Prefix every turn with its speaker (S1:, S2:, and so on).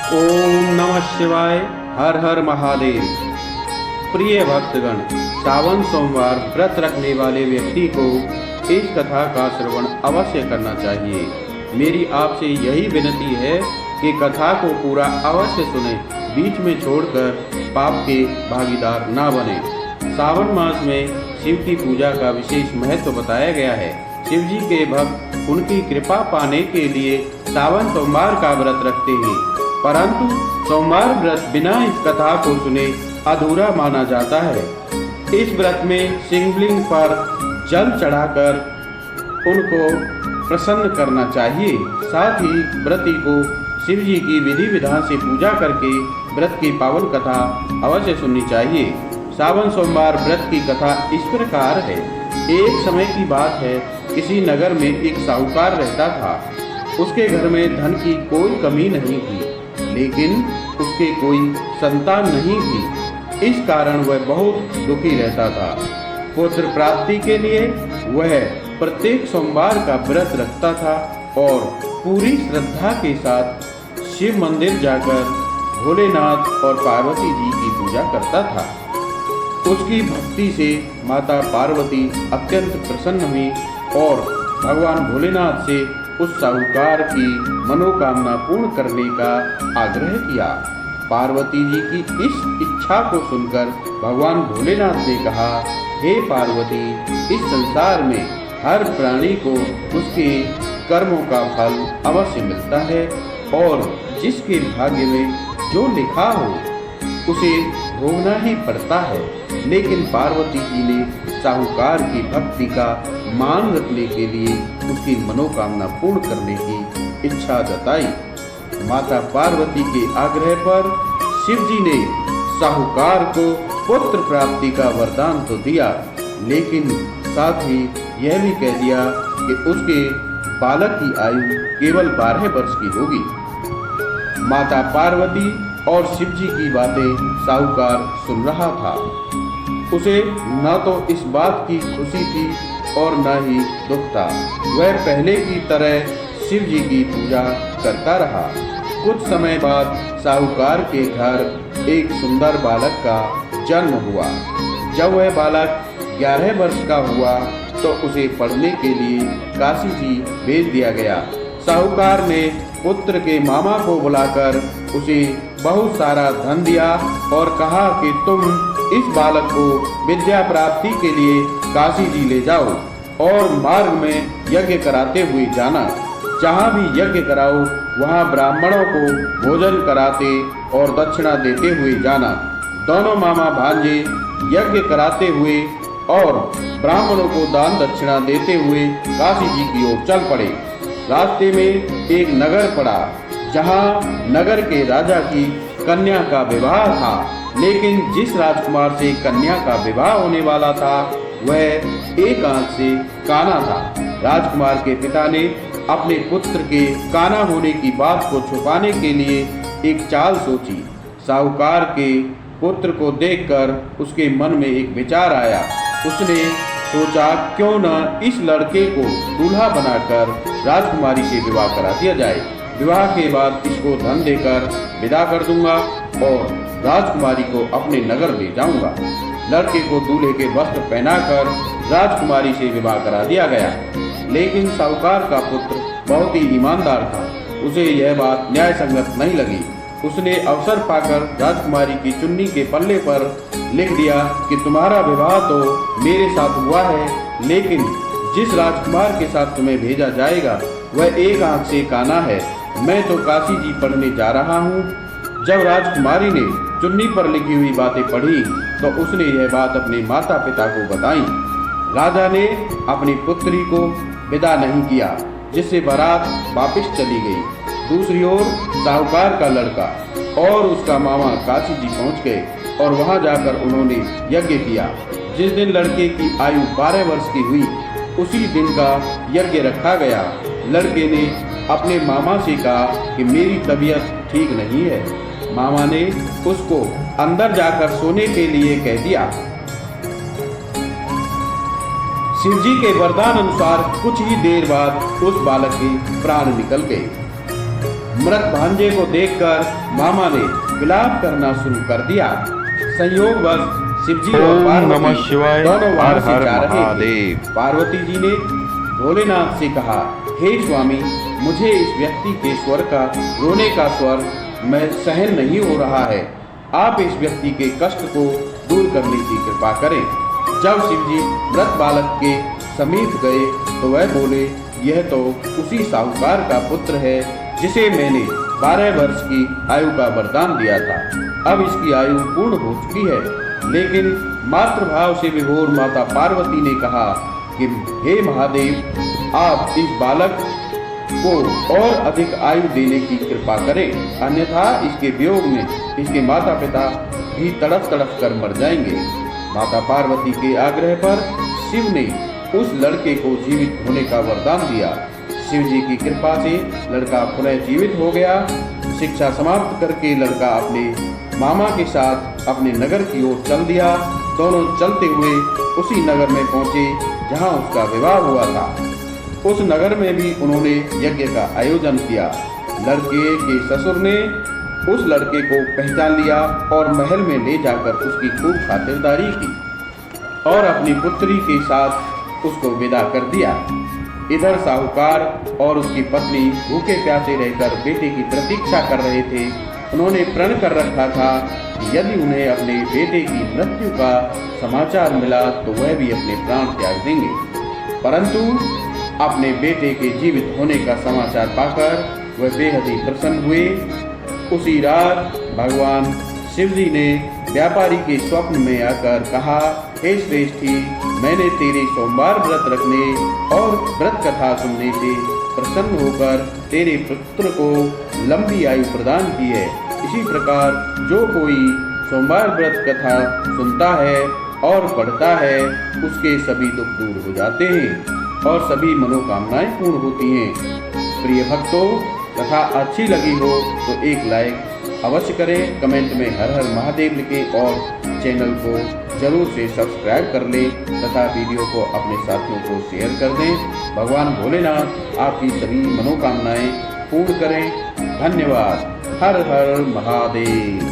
S1: ओम नमः शिवाय। हर हर महादेव। प्रिय भक्तगण, सावन सोमवार व्रत रखने वाले व्यक्ति को इस कथा का श्रवण अवश्य करना चाहिए। मेरी आपसे यही विनती है कि कथा को पूरा अवश्य सुने, बीच में छोड़कर पाप के भागीदार ना बने। सावन मास में शिव की पूजा का विशेष महत्व बताया गया है। शिव जी के भक्त उनकी कृपा पाने के लिए सावन सोमवार का व्रत रखते हैं, परंतु सोमवार व्रत बिना इस कथा को सुने अधूरा माना जाता है। इस व्रत में शिवलिंग पर जल चढ़ाकर उनको प्रसन्न करना चाहिए। साथ ही व्रती को शिव जी की विधि विधान से पूजा करके व्रत की पावन कथा अवश्य सुननी चाहिए। सावन सोमवार व्रत की कथा इस प्रकार है। एक समय की बात है, किसी नगर में एक साहूकार रहता था। उसके घर में धन की कोई कमी नहीं थी, लेकिन उसके कोई संतान नहीं थी। इस कारण वह बहुत दुखी रहता था। पुत्र प्राप्ति के लिए वह प्रत्येक सोमवार का व्रत रखता था और पूरी श्रद्धा के साथ शिव मंदिर जाकर भोलेनाथ और पार्वती जी की पूजा करता था। उसकी भक्ति से माता पार्वती अत्यंत प्रसन्न हुई और भगवान भोलेनाथ से उस साहूकार की मनोकामना पूर्ण करने का आग्रह किया। पार्वती जी की इस इच्छा को सुनकर भगवान भोलेनाथ ने कहा, हे पार्वती, इस संसार में हर प्राणी को उसके कर्मों का फल अवश्य मिलता है और जिसके भाग्य में जो लिखा हो उसे भोगना ही पड़ता है। लेकिन पार्वती जी ने साहूकार की भक्ति का मान रखने के लिए उसकी मनोकामना पूर्ण करने की इच्छा जताई। माता पार्वती के आग्रह पर शिव जी ने साहूकार को पुत्र प्राप्ति का वरदान तो दिया, लेकिन साथ ही यह भी कह दिया कि उसके बालक की आयु केवल 12 वर्ष की होगी। माता पार्वती और शिव जी की बातें साहूकार सुन रहा था। उसे न तो इस बात की खुशी थी और न ही दुख था। वह पहले की तरह शिव जी की पूजा करता रहा। कुछ समय बाद साहूकार के घर एक सुंदर बालक का जन्म हुआ। जब वह बालक 11 वर्ष का हुआ तो उसे पढ़ने के लिए काशी जी भेज दिया गया। साहूकार ने पुत्र के मामा को बुलाकर उसे बहुत सारा धन दिया और कहा कि तुम इस बालक को विद्या प्राप्ति के लिए काशी जी ले जाओ और मार्ग में यज्ञ कराते हुए जाना। जहाँ भी यज्ञ कराओ वहाँ ब्राह्मणों को भोजन कराते और दक्षिणा देते हुए जाना। दोनों मामा भांजे यज्ञ कराते हुए और ब्राह्मणों को दान दक्षिणा देते हुए काशी जी की ओर चल पड़े। रास्ते में एक नगर पड़ा, जहाँ नगर के राजा की कन्या का विवाह था, लेकिन जिस राजकुमार से कन्या का विवाह होने वाला था वह एक आंख से काना था। राजकुमार के पिता ने अपने पुत्र के काना होने की बात को छुपाने के लिए एक चाल सोची। साहूकार के पुत्र को देखकर उसके मन में एक विचार आया। उसने सोचा, क्यों न इस लड़के को दूल्हा बनाकर राजकुमारी से विवाह करा दिया जाए। विवाह के बाद इसको धन देकर विदा कर दूंगा और राजकुमारी को अपने नगर ले जाऊंगा। लड़के को दूल्हे के वस्त्र पहनाकर राजकुमारी से विवाह करा दिया गया। लेकिन साहूकार का पुत्र बहुत ही ईमानदार था। उसे यह बात न्याय संगत नहीं लगी। उसने अवसर पाकर राजकुमारी की चुन्नी के पल्ले पर लिख दिया कि तुम्हारा विवाह तो मेरे साथ हुआ है, लेकिन जिस राजकुमार के साथ तुम्हें भेजा जाएगा वह एक आंख से काना है। मैं तो काशी जी पढ़ने जा रहा हूँ। जब राजकुमारी ने चुन्नी पर लिखी हुई बातें पढ़ी तो उसने यह बात अपने माता पिता को बताई। राजा ने अपनी पुत्री को विदा नहीं किया, जिससे बारात वापस चली गई। दूसरी ओर साहूकार का लड़का और उसका मामा काशी जी पहुंच गए और वहां जाकर उन्होंने यज्ञ किया। जिस दिन लड़के की आयु 12 वर्ष की हुई, उसी दिन का यज्ञ रखा गया। लड़के ने अपने मामा से कहा कि मेरी तबीयत ठीक नहीं है। मामा ने उसको अंदर जाकर सोने के लिए कह दिया। शिवजी के वरदान अनुसार कुछ ही देर बाद उस बालक के प्राण निकल गए। मृत भांजे को देखकर मामा ने विलाप करना शुरू कर दिया। संयोगवश शिवजी और पार्वती दोनों वहां से जा रहे थे। पार्वती जी ने भोलेनाथ से कहा, हे स्वामी, मुझे इस व्यक्ति के स्वर का, रोने का स्वर मैं सहन नहीं हो रहा है। आप इस व्यक्ति के कष्ट को दूर करने की कृपा करें। जब शिवजी मृत बालक के समीप गए तो वह बोले, यह तो उसी साहूकार का पुत्र है जिसे मैंने 12 वर्ष की आयु का वरदान दिया था। अब इसकी आयु पूर्ण हो चुकी है। लेकिन मातृभाव से विभोर माता पार्वती ने कहा कि हे महादेव, आप इस बालक को और अधिक आयु देने की कृपा करें, अन्यथा इसके वियोग में इसके माता पिता भी तड़प तड़प कर मर जाएंगे। माता पार्वती के आग्रह पर शिव ने उस लड़के को जीवित होने का वरदान दिया। शिव जी की कृपा से लड़का पुनः जीवित हो गया। शिक्षा समाप्त करके लड़का अपने मामा के साथ अपने नगर की ओर चल दिया। दोनों चलते हुए उसी नगर में पहुंचे जहां उसका विवाह हुआ था। उस नगर में भी उन्होंने यज्ञ का आयोजन किया। लड़के के ससुर ने उस लड़के को पहचान लिया और महल में ले जाकर उसकी खूब खातिरदारी की और अपनी पुत्री के साथ उसको विदा कर दिया। इधर साहूकार और उसकी पत्नी भूखे प्यासे रहकर बेटे की प्रतीक्षा कर रहे थे। उन्होंने प्रण कर रखा था कि यदि उन्हें अपने बेटे की मृत्यु का समाचार मिला तो वह भी अपने प्राण त्याग देंगे। परंतु अपने बेटे के जीवित होने का समाचार पाकर वह बेहद ही प्रसन्न हुए। उसी रात भगवान शिवजी ने व्यापारी के स्वप्न में आकर कहा, हे श्रेष्ठी, मैंने तेरे सोमवार व्रत रखने और व्रत कथा सुनने से प्रसन्न होकर तेरे पुत्र को लंबी आयु प्रदान की है। इसी प्रकार जो कोई सोमवार व्रत कथा सुनता है और पढ़ता है उसके सभी दुख दूर हो जाते हैं और सभी मनोकामनाएं पूर्ण होती हैं। प्रिय भक्तों, कथा अच्छी लगी हो तो एक लाइक अवश्य करें, कमेंट में हर हर महादेव लिखें और चैनल को जरूर से सब्सक्राइब कर लें तथा वीडियो को अपने साथियों को शेयर कर दें। भगवान भोलेनाथ आपकी सभी मनोकामनाएं पूर्ण करें। धन्यवाद। हर हर महादेव।